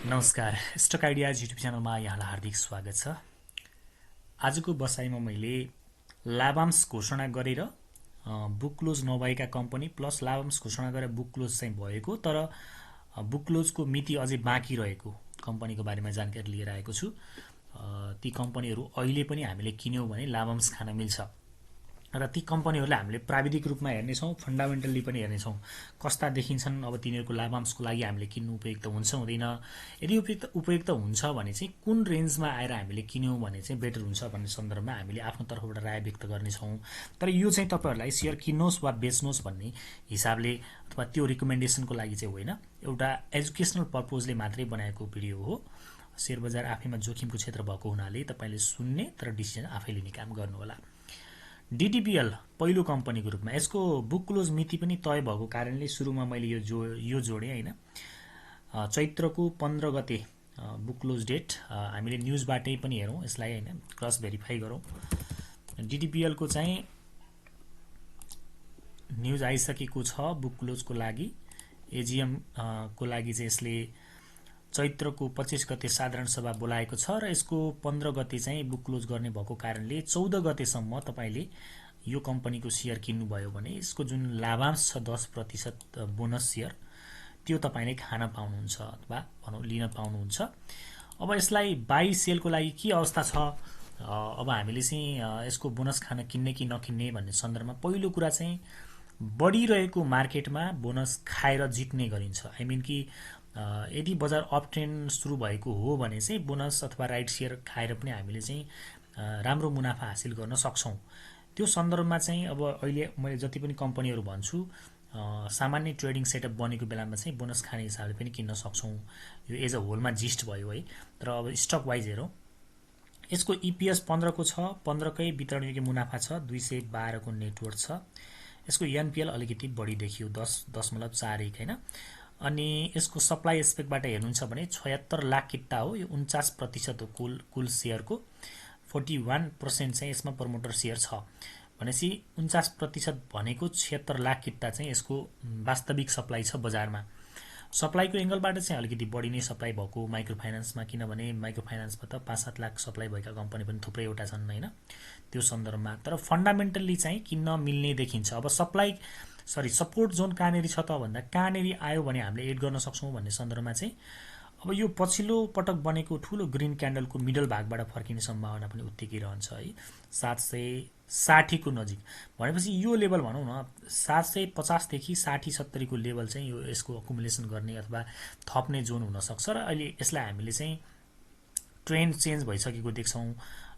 नमस्कार, stock ideas YouTube च्यानलमा यहाँलाई हार्दिक स्वागत छ। आजको बसाइमा मैले लाभांश घोषणा गरेर बुक क्लोज नभएका कम्पनी प्लस लाभांश घोषणा गरेर बुक क्लोज चाहिँ भएको तर बुक क्लोजको मिति अझै बाँकी रहेको कम्पनीको बारेमा जानकारी लिएर आएको छु। ती कम्पनीहरू अहिले पनि हामीले किन्यौँ भने लाभांश खान मिल्छ र ती कम्पनीहरूलाई हामीले प्राविधिक रूपमा हेर्नेछौँ, फन्डामेन्टल्ली पनि हेर्नेछौँ कस्ता देखिन्छन्। अब तिनीहरूको लाभांशको लागि हामीले किन्नु उपयुक्त हुन्छ हुँदैन, यदि उपयुक्त हुन्छ भने चाहिँ कुन रेन्जमा आएर हामीले किन्यौँ भने चाहिँ बेटर हुन्छ भन्ने सन्दर्भमा हामीले आफ्नो तर्फबाट राय व्यक्त गर्नेछौँ। तर यो चाहिँ तपाईँहरूलाई सेयर किन्नुहोस् वा बेच्नुहोस् भन्ने हिसाबले अथवा त्यो रिकमेन्डेसनको लागि चाहिँ होइन, एउटा एजुकेसनल पर्पोजले मात्रै बनाएको भिडियो हो। सेयर बजार आफैमा जोखिमको क्षेत्र भएको हुनाले तपाईँले सुन्ने तर डिसिजन आफै लिने काम गर्नुहोला। डिटिपिएल पहिलो कम्पनीको रूपमा यसको बुक क्लोज मिति पनि तय भएको कारणले सुरुमा मैले यो जोडेँ होइन। चैत्रको 15 गते बुक क्लोज डेट हामीले न्युजबाटै पनि हेरौँ यसलाई होइन, क्रस भेरिफाई गरौँ। डिटिपिएलको चाहिँ न्युज आइसकेको छ बुक क्लोजको लागि। एजिएम को लागि चाहिँ यसले चैत्रको 25 गते साधारण सभा बोलाएको छ र यसको 15 गते चाहिँ बुक क्लोज गर्ने भएको कारणले 14 गतेसम्म तपाईँले यो कम्पनीको सेयर किन्नुभयो भने यसको जुन लाभांश छ 10% बोनस सेयर त्यो तपाईँले खान पाउनुहुन्छ अथवा भनौँ लिन पाउनुहुन्छ। अब यसलाई बाई सेलको लागि के अवस्था छ, अब हामीले चाहिँ यसको बोनस खान किन्ने कि नकिन्ने भन्ने सन्दर्भमा पहिलो कुरा चाहिँ बढिरहेको मार्केटमा बोनस खाएर जित्ने गरिन्छ। आई मिन कि यदि बजार अप ट्रेन्ड सुरु भएको हो भने चाहिँ बोनस अथवा राइट सेयर खाएर पनि हामीले चाहिँ राम्रो मुनाफा हासिल गर्न सक्छौँ। त्यो सन्दर्भमा चाहिँ अब अहिले मैले जति पनि कम्पनीहरू भन्छु सामान्य ट्रेडिङ सेटअप बनेको बेलामा चाहिँ बोनस खाने हिसाबले पनि किन्न सक्छौँ। यो एज अ होलमा जिस्ट भयो है। तर अब स्टक वाइज हेरौँ, यसको इपिएस 15 को छ, 15 कै वितरणयोग्य मुनाफा छ, 212 को नेटवर्थ छ। यसको एनपिएल अलिकति बढी देखियो 10.41 होइन। अनि यसको सप्लाई एस्पेक्टबाट हेर्नुहुन्छ भने 76 लाख किता हो, यो 49% हो कुल सेयरको। 41% चाहिँ यसमा प्रमोटर सेयर छ भनेपछि 49% भनेको 76 लाख किता चाहिँ यसको वास्तविक सप्लाई छ बजारमा। सप्लाईको एंगलबाट चाहिँ अलिकति बढी नै सप्लाई भएको माइक्रो फाइनान्समा, किनभने माइक्रो फाइनान्समा त 5-7 लाख सप्लाई भएका कम्पनी पनि थुप्रैवटा छन् होइन त्यो सन्दर्भमा। तर फन्डामेन्टल्ली चाहिँ किन्न मिल्ने देखिन्छ। अब सपोर्ट जोन कहाँनेरि छ त भन्दा कहाँनेरि आयो भने हामीले एड गर्न सक्छौँ भन्ने सन्दर्भमा चाहिँ अब यो पछिल्लो पटक बनेको ठुलो ग्रिन क्यान्डलको मिडल भागबाट फर्किने सम्भावना पनि उत्तिकै रहन्छ है। 760 को नजिक भनेपछि यो लेभल भनौँ न 750 देखि 60-70 को लेभल चाहिँ यो यसको अकुमुलेसन गर्ने अथवा थप्ने जोन हुनसक्छ। र अहिले यसलाई हामीले चाहिँ ट्रेन्ड चेन्ज भइसकेको देख्छौँ।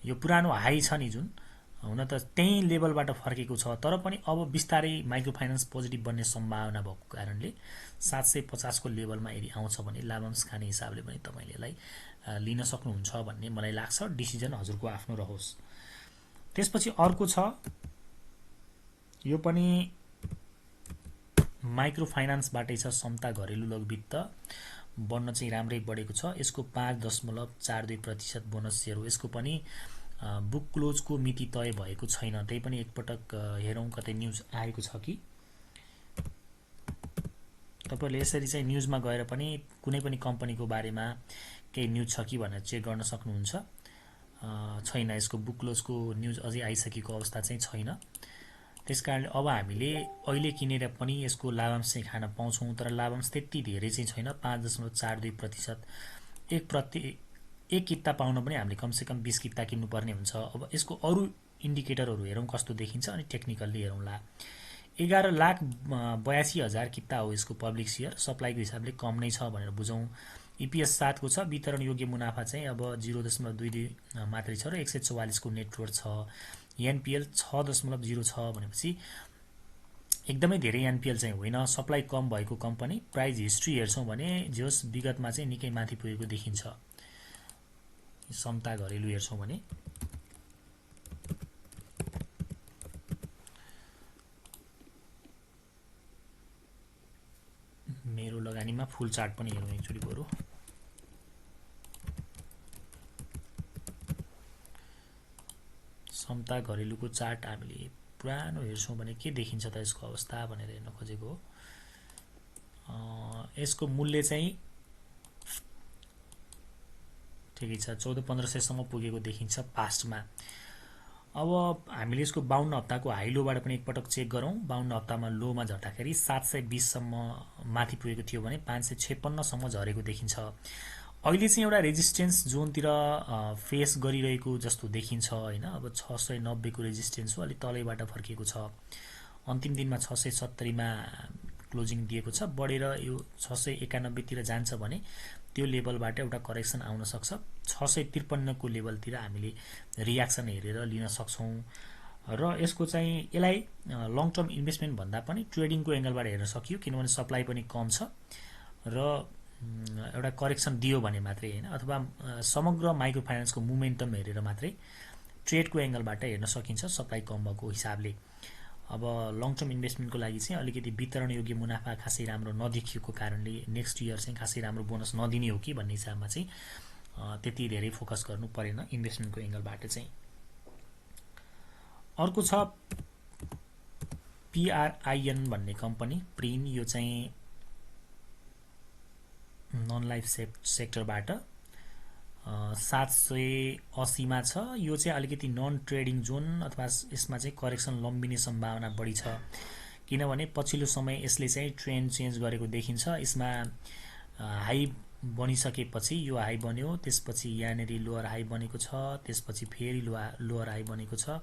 यो पुरानो हाई छ नि जुन हुन त त्यही लेभलबाट फर्केको छ, तर पनि अब बिस्तारै माइक्रो फाइनान्स पोजिटिभ बन्ने सम्भावना भएको कारणले 750 को लेभलमा यदि आउँछ भने लाभांश खाने हिसाबले पनि तपाईँले यसलाई लिन सक्नुहुन्छ भन्ने मलाई लाग्छ। डिसिजन हजुरको आफ्नो रहोस्। त्यसपछि अर्को छ, यो पनि माइक्रो फाइनान्सबाटै छ, समता घरेलु लघुवित्त बन्न चाहिँ राम्रै बढेको छ। यसको 5.42% बोनस सेयर हो। यसको पनि बुक क्लोजको मिति तय भएको छैन, त्यही पनि एकपटक हेरौँ कतै न्युज आएको छ कि। तपाईहरुले यसरी चाहिँ न्युजमा गएर पनि कुनै पनि कम्पनीको बारेमा केही न्युज छ कि भनेर चेक गर्न सक्नुहुन्छ। छैन, यसको बुक क्लोजको न्युज अझै आइसकेको अवस्था चाहिँ छैन। त्यसकारणले अब हामीले अहिले किनेर पनि यसको लाभांश चाहिँ खान पाउँछौँ, तर लाभांश त्यति धेरै चाहिँ छैन। 5.42% एक किता पाउन पनि हामीले कमसेकम 20 किता किन्नुपर्ने हुन्छ। अब यसको अरू इन्डिकेटरहरू हेरौँ कस्तो देखिन्छ अनि टेक्निकल्ली हेरौँला। 11,82,000 किता हो यसको पब्लिक सेयर। सप्लाईको हिसाबले कम नै छ भनेर बुझौँ। इपिएस 7 को छ, वितरण योग्य मुनाफा चाहिँ अब 0.22 मात्रै छ र 144 को नेटवर्थ छ। एनपिएल 6.0 छ भनेपछि एकदमै धेरै एनपिएल चाहिँ होइन। सप्लाई कम भएको कम्पनी। प्राइस हिस्ट्री हेर्छौँ भने जोस विगतमा चाहिँ निकै माथि पुगेको देखिन्छ। समता घरेलु हेर्छौँ भने मेरो लगानीमा फुल चार्ट पनि हेरौँ एकचोटि बरु। समता घरेलुको चार्ट हामीले पुरानो हेर्छौँ भने के देखिन्छ त यसको अवस्था भनेर हेर्न खोजेको हो। यसको मूल्य चाहिँ ठिकै छ 14-1500 सम्म पुगेको देखिन्छ पास्टमा। अब हामीले यसको 52 हप्ताको हाई लोबाट पनि एकपटक चेक गरौँ। 52 हप्तामा लोमा झर्दाखेरि 720 सम्म माथि पुगेको थियो भने 556 सम्म झरेको देखिन्छ। अहिले चाहिँ एउटा रेजिस्टेन्स जोनतिर फेस गरिरहेको जस्तो देखिन्छ हैन। अब 690 को रेजिस्टेन्स हो, अलि तलैबाट फर्किएको छ। अन्तिम दिनमा 670 मा क्लोजिङ दिएको छ। बढेर यो 691 तिर जान्छ भने त्यो लेभलबाट एउटा करेक्सन आउन सक्छ। 653 को लेभलतिर हामीले रियाक्सन हेरेर लिन सक्छौं र यसको चाहिँ यसलाई लङ टर्म इन्भेस्टमेन्ट भन्दा पनि ट्रेडिङको एंगलबाट हेर्न सकियो, किनभने सप्लाई पनि कम छ र एउटा करेक्सन दियो भने मात्रै हैन, अथवा समग्र माइक्रो फाइनान्सको मोमेन्टम हेरेर मात्रै ट्रेडको एंगलबाट हेर्न सकिन्छ सप्लाई कम भएको हिसाबले। अब लङ टर्म इन्भेस्टमेन्टको लागि चाहिँ अलिकति वितरण योग्य मुनाफा खासै राम्रो नदेखिएको कारणले नेक्स्ट इयर चाहिँ खासै राम्रो बोनस नदिने हो कि भन्ने हिसाबमा चाहिँ त्यति धेरै फोकस गर्नु परेन इन्भेस्टमेन्टको एंगलबाट चाहिँ। अर्को छ PRIN भन्ने कम्पनी प्रिन। यो चाहिँ नन लाइफ सेक्टरबाट 780 मा छ। यो चाहिँ अलिकति नन ट्रेडिङ जोन अथवा यसमा चाहिँ करेक्सन लम्बिने सम्भावना बढी छ, किनभने पछिल्लो समय यसले चाहिँ ट्रेन्ड चेन्ज गरेको देखिन्छ। यसमा हाई बनिसकेपछि यो हाई बन्यो, त्यसपछि यहाँनेरि लोअर हाई बनेको छ, त्यसपछि फेरि लोअर हाई बनेको छ,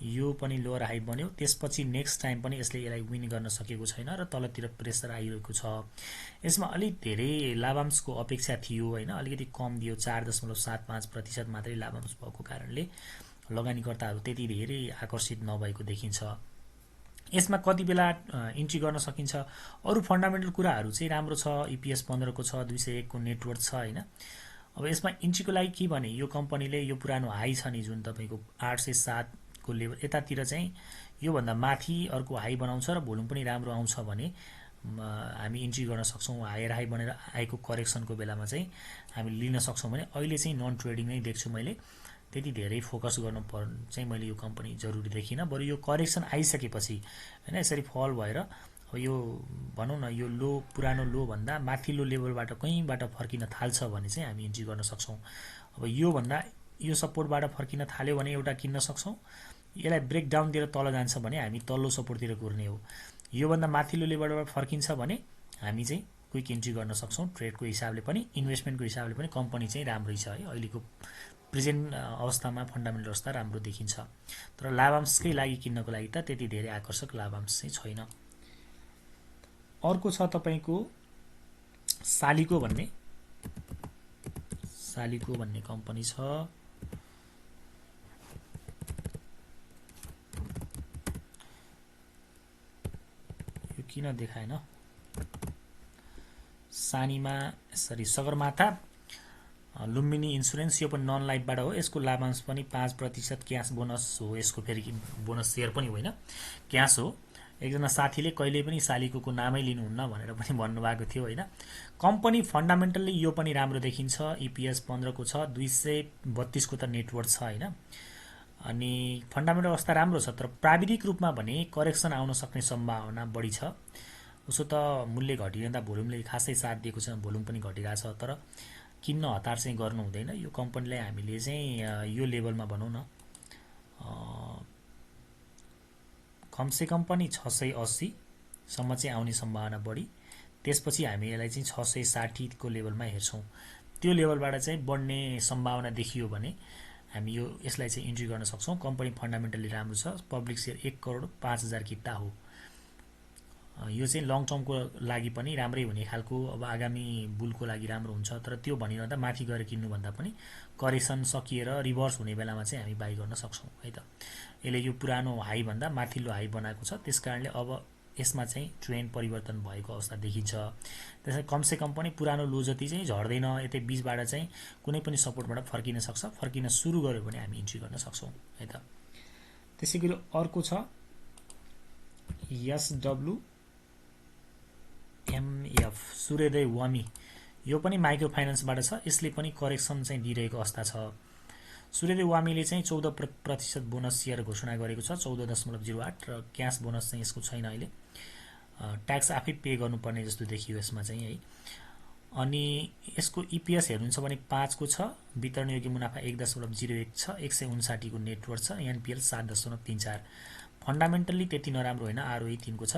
यो पनि लोअर हाई बन्यो, त्यसपछि नेक्स्ट टाइम पनि यसलाई विन गर्न सकेको छैन र तलतिर प्रेसर आइरहेको छ। यसमा अलि धेरै लाभांशको अपेक्षा थियो हैन, अलिकति कम दियो, 4.75% मात्रै लाभांश भएको कारणले लगानीकर्ताहरू त्यति धेरै आकर्षित नभएको देखिन्छ। यसमा कति बेला इन्ट्री गर्न सकिन्छ? अरु फन्डामेन्टल कुराहरू चाहिँ राम्रो छ, EPS 15 को छ, 201 को नेटवर्थ छ हैन। अब यसमा इन्ट्रीको लागि के भने यो कम्पनीले यो पुरानो हाई छ नि जुन तपाईको 807 को लेभल यतातिर चाहिँ यो भन्दा माथि अर्को हाई बनाउँछ र भोल्युम पनि राम्रो आउँछ भने हामी इन्ट्री गर्न सक्छौं। हायर हाई बनेर आएको करेक्सनको बेलामा चाहिँ हामी लिन सक्छौं भने अहिले चाहिँ नन ट्रेडिङ नै देख्छु मैले। त्यति धेरै फोकस गर्नु चाहिँ मैले यो कम्पनी जरुरी देखिन। बरु यो करेक्सन आइसकेपछि हैन यसरी फल भएर अब यो भनौं न यो लो पुरानो लो भन्दा माथिल्लो लेभलबाट कहीँबाट फर्किन थाल्छ भने चाहिँ हामी इन्ट्री गर्न सक्छौं। अब यो भन्दा यो सपोर्टबाट फर्किन थाल्यो भने एउटा किन्न सक्छौं, यसलाई ब्रेक डाउन दिएर तल जान्छ भने हामी तल्लो सपोर्टतिर कुर्ने हो। यो भन्दा माथिल्लो लेभलबाट फर्किन्छ भने हामी चाहिँ क्विक इन्ट्री गर्न सक्छौं। ट्रेडको हिसाबले पनि इन्भेस्टमेन्टको हिसाबले पनि कम्पनी चाहिँ राम्रै छ है। अहिलेको प्रेजेन्ट अवस्थामा फन्डामेन्टल अवस्था राम्रो देखिन्छ, तर लाभांशकै लागि किन्नको लागि त त्यति धेरै आकर्षक लाभांश चाहिँ छैन। अर्को छ तपाईको सालिको भन्ने कम्पनी छ। यो किन देखाएन? सगरमाथा लुम्बिनी इन्स्योरेन्स, यो पनि नन लाइफबाट हो। यसको लाभांश पनि 5% क्याश बोनस हो। यसको फेरि बोनस शेयर पनि होइन, क्याश हो। एकजना साथीले कहिले पनि सालिको नामै लिनुहुन्न भनेर पनि भन्नुभएको थियो हैन। कम्पनी फन्डामेन्टल्ली यो पनि राम्रो देखिन्छ। EPS 15 को छ, 232 को त नेटवर्थ छ हैन। अनि फन्डामेन्टल अवस्था राम्रो छ, तर प्राविधिक रूपमा भने करेक्सन आउन सक्ने सम्भावना बढी छ। उसो त मूल्य घटिरहँदा भोल्युमले खासै साथ दिएको छ, भोल्युम पनि घटिरहेछ, तर किन्न हतार चाहिँ गर्नु हुँदैन। यो कम्पनीलाई हामीले चाहिँ यो लेभलमा भनौं न कमसे कम पनि 680 सम्म चाहिँ आउने सम्भावना बढी। त्यसपछि हामी यसलाई चाहिँ 660 को लेभलमा हेर्छौं। त्यो लेभलबाट चाहिँ बढ्ने सम्भावना देखियो भने हामी यसलाई चाहिँ इन्ट्री गर्न सक्छौं। कम्पनी फन्डामेन्टली राम्रो छ। पब्लिक शेयर 1,05,00,000 किता हो। यो चाहिँ लङ टर्मको लागि पनि राम्रै हुने खालको, अब आगामी बुलको लागि राम्रो हुन्छ। तर त्यो भनिरहँदा माथि गएर किन्नु भन्दा पनि करेक्सन सकिएर रिभर्स हुने बेलामा चाहिँ हामी बाइ गर्न सक्छौं है त। यसले यो पुरानो हाई भन्दा माथिल्लो हाई बनाएको छ, त्यसकारणले अब यसमा चाहिँ ट्रेन्ड परिवर्तन भएको अवस्था देखिन्छ। त्यसैले कमसे कम पनि पुरानो लो जति चाहिँ झर्दैन। यतै बीचबाट चाहिँ कुनै पनि सपोर्टबाट फर्किन सक्छ। फर्किन सुरु गर्यो भने हामी इन्ट्री गर्न सक्छौं है त। त्यसैगरी अर्को छ SWMF सूर्योदय वामी। यो पनि माइक्रो फाइनान्सबाट छ। यसले पनि करेक्सन चाहिँ दिइरहेको अवस्था छ। सूर्योदय वामीले चाहिँ 14% बोनस शेयर घोषणा गरेको छ, 14.08, र क्याश बोनस चाहिँ यसको छैन अहिले। ट्याक्स आफै पे गर्नुपर्ने जस्तो देखियो यसमा चाहिँ है। अनि यसको इपिएस हेर्नुहुन्छ भने 5 को छ, वितरण योग्य मुनाफा 1.01 छ, 159 को नेटवर्थ छ, एनपिएल 7.34। फन्डामेन्टल्ली त्यति नराम्रो होइन, आरओई 3 को छ।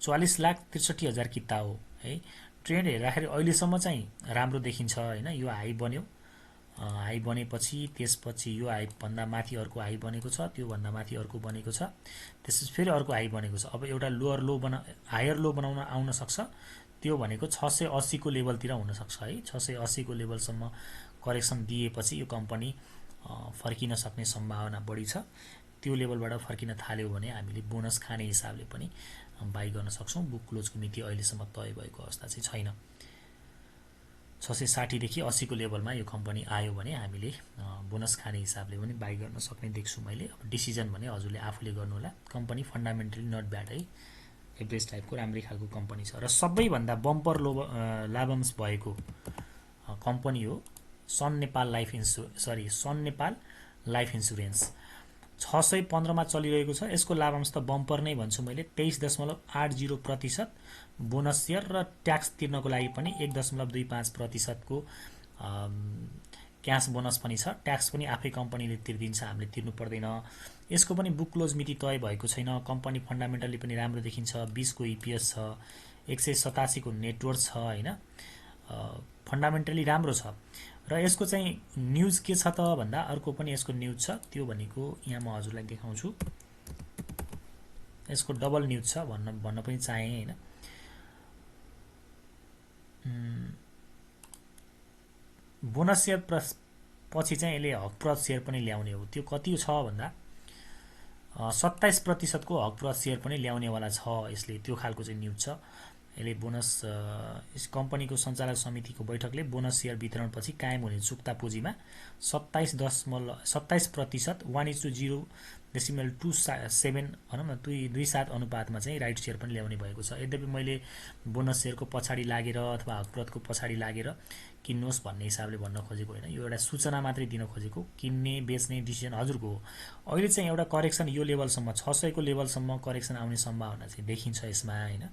44,63,000 किता हो है। ट्रेन्ड हेर्दाखेरि अहिलेसम्म चाहिँ राम्रो देखिन्छ हैन। यो हाई बन्यो, हाई बनेपछि त्यसपछि यो हाई भन्दा माथि अर्को हाई बनेको छ, त्यो भन्दा माथि अर्को बनेको छ, त्यसपछि फेरि अर्को हाई बनेको छ। अब एउटा लोअर लो हायर लो बनाउन आउन सक्छ, त्यो भनेको 680 को लेभलतिर हुन सक्छ है। 680 को लेभलसम्म करेक्सन दिएपछि यो कम्पनी फर्किन सक्ने सम्भावना बढी छ। त्यो लेभलबाट फर्किन थाल्यो भने हामीले बोनस खाने हिसाबले पनि बाइ गर्न सक्छौं। बुक क्लोजको मिति अहिलेसम्म तय भएको अवस्था चाहिँ छैन। 660 देखि 80 को लेभलमा यो कम्पनी आयो भने हामीले बोनस खाने हिसाबले पनि बाइ गर्न सक्ने देख्छु मैले। अब डिसिजन भने हजुरले आफूले गर्नु होला। कम्पनी फन्डामेन्टली नट ब्याड है, एभरेज टाइपको राम्रै खालको कम्पनी छ र सबैभन्दा बम्पर लाभांश भएको कम्पनी हो सन नेपाल लाइफ इन्स्योरेन्स। 615 मा चलिरहेको छ। यसको लाभांश त बम्पर नै भन्छु मैले। 23.80% बोनस शेयर र ट्याक्स तिर्नको लागि पनि 1.25% को क्याश बोनस पनि छ। ट्याक्स पनि आफै कम्पनीले तिर्दिन्छ, हामीले तिर्नु पर्दैन। यसको पनि बुक क्लोज मिति तय भएको छैन। कम्पनी फन्डामेन्टली पनि राम्रो देखिन्छ। 20 को इपिएस छ, 187 को नेटवर्थ छ हैन। फन्डामेन्टली राम्रो छ र यसको चाहिँ न्यूज के छ त भन्दा अर्को पनि यसको न्यूज छ। त्यो भनेको यहाँ म हजुरलाई देखाउँछु। यसको डबल न्यूज छ भन्न पनि चाहे हैन। बोनस शेयर पछि चाहिँ यसले हकप्रद शेयर पनि ल्याउने हो। त्यो कति छ भन्दा 27% को हकप्रद शेयर पनि ल्याउनेवाला छ यसले। त्यो खालको चाहिँ न्यूज छ। यसले बोनस यस कम्पनीको सञ्चालक समितिको बैठकले बोनस शेयर वितरणपछि कायम हुने चुक्ता पुँजीमा 27% 1:0.27 भनौँ न 2:7 अनुपातमा चाहिँ राइट शेयर पनि ल्याउने भएको छ। यद्यपि मैले बोनस शेयरको पछाडि लागेर अथवा हकप्रदको पछाडि लागेर किन्नुहोस् भन्ने हिसाबले भन्न खोजेको होइन। यो एउटा सूचना मात्रै दिन खोजेको। किन्ने बेच्ने डिसिजन हजुरको हो। अहिले चाहिँ एउटा करेक्सन यो लेभलसम्म 600 को लेभलसम्म करेक्सन आउने सम्भावना चाहिँ देखिन्छ यसमा हैन।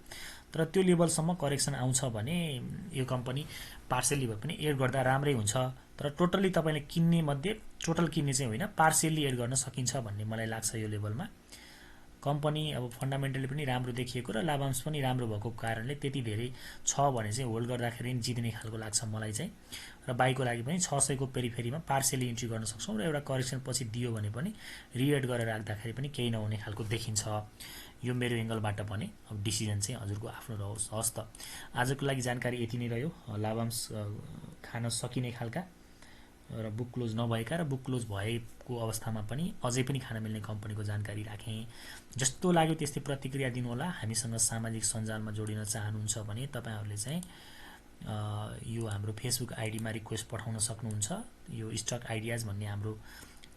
तर त्यो लेभलसम्म करेक्सन आउँछ भने यो कम्पनी पार्सियली भए पनि एड गर्दा राम्रै हुन्छ। तर टोटली तपाईले किन्ने मध्ये टोटल किन्ने चाहिँ होइन, पार्सियली एड गर्न सकिन्छ भन्ने मलाई लाग्छ यो लेभलमा। कम्पनी अब फन्डामेन्टली पनि राम्रो देखिएको र लाभांश पनि राम्रो भएको कारणले त्यति धेरै छ भने चाहिँ होल्ड गर्दाखेरि जित्ने खालको लाग्छ मलाई चाहिँ। र बाइको लागि पनि 600 को पेरिफेरीमा पार्सियली इन्ट्री गर्न सक्छौं र एउटा करेक्सन पछि दियो भने पनि रिएड गरेर राख्दाखेरि पनि केही नहुने खालको देखिन्छ। यो मेरो एंगलबाट भने अब डिसिजन चाहिँ हजुरको आफ्नो रहोस्। हस् त, आजको लागि जानकारी यति नै रह्यो। लाभांश खान सकिने खालका र बुक क्लोज नभएका र बुक क्लोज भएको अवस्थामा पनि अझै पनि खान मिल्ने कम्पनीको जानकारी राखेँ। जस्तो लाग्यो त्यस्तै प्रतिक्रिया दिनु होला। हामीसँग सामाजिक सञ्जालमा जोडिन चाहनुहुन्छ भने तपाईहरुले चाहिँ यो हाम्रो फेसबुक आईडीमा रिक्वेस्ट पठाउन सक्नुहुन्छ। यो स्टक आइडियाज भन्ने हाम्रो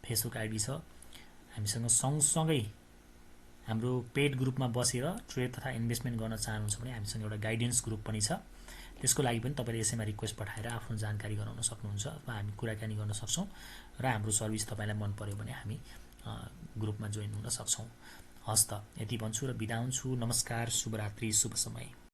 फेसबुक आईडी छ। हामीसँग सँगसँगै हाम्रो पेड ग्रुपमा बसेर ट्रेड तथा इन्भेस्टमेन्ट गर्न चाहनुहुन्छ भने हामीसँग एउटा गाइडेन्स ग्रुप पनि छ। त्यसको लागि पनि तपाईले यसैमा रिक्वेस्ट पठाएर आफ्नो जानकारी गराउन सक्नुहुन्छ अथवा हामी कुराकानी गर्न सक्छौं र हाम्रो सर्भिस तपाईलाई मन पर्यो भने हामी ग्रुपमा जोइन हुन सक्छौं। हस् त, यति भन्छु र बिदा हुन्छु। नमस्कार, शुभरात्रि, शुभ समय।